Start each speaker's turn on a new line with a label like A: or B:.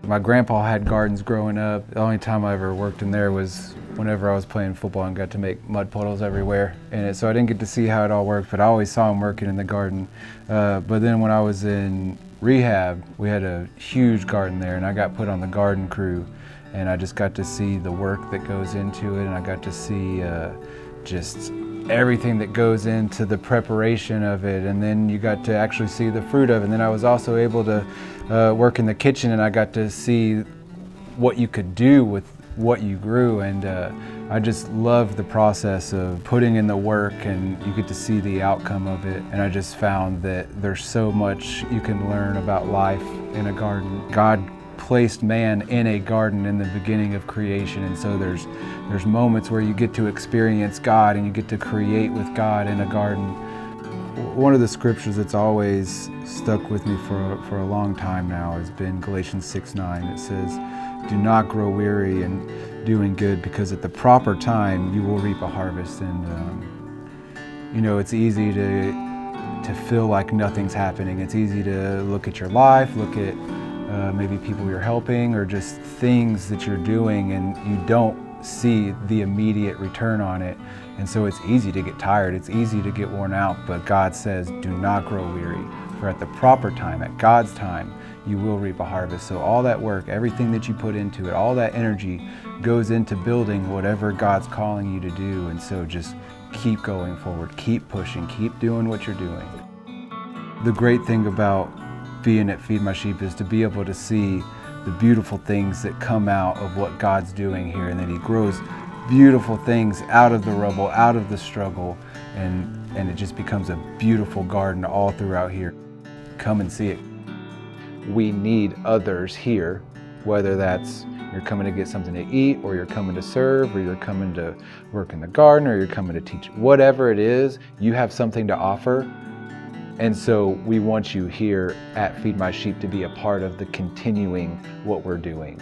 A: My grandpa had gardens growing up. The only time I ever worked in there was whenever I was playing football and got to make mud puddles everywhere in it. So I didn't get to see how it all worked, but I always saw him working in the garden. But then when I was in rehab, we had a huge garden there, and I got put on the garden crew, and I just got to see the work that goes into it, and I got to see just everything that goes into the preparation of it, and then you got to actually see the fruit of it. And then I was also able to work in the kitchen, and I got to see what you could do with what you grew, and I just loved the process of putting in the work, and you get to see the outcome of it. And I just found that there's so much you can learn about life in a garden. God placed man in a garden in the beginning of creation, and so there's moments where you get to experience God and you get to create with God in a garden. One of the scriptures that's always stuck with me for a long time now has been Galatians 6:9. It says, "Do not grow weary in doing good, because at the proper time you will reap a harvest." And you know, it's easy to feel like nothing's happening. It's easy to look at your life, look at maybe people you're helping, or just things that you're doing, and you don't see the immediate return on it. And so it's easy to get tired, it's easy to get worn out, but God says, do not grow weary, for at the proper time, at God's time, you will reap a harvest. So all that work, everything that you put into it, all that energy goes into building whatever God's calling you to do. And so just keep going forward, keep pushing, keep doing what you're doing. The great thing about being at Feed My Sheep is to be able to see the beautiful things that come out of what God's doing here, and that He grows beautiful things out of the rubble, out of the struggle, and it just becomes a beautiful garden all throughout here. Come and see it. We need others here, whether that's you're coming to get something to eat, or you're coming to serve, or you're coming to work in the garden, or you're coming to teach. Whatever it is, you have something to offer. And so we want you here at Feed My Sheep to be a part of the continuing what we're doing.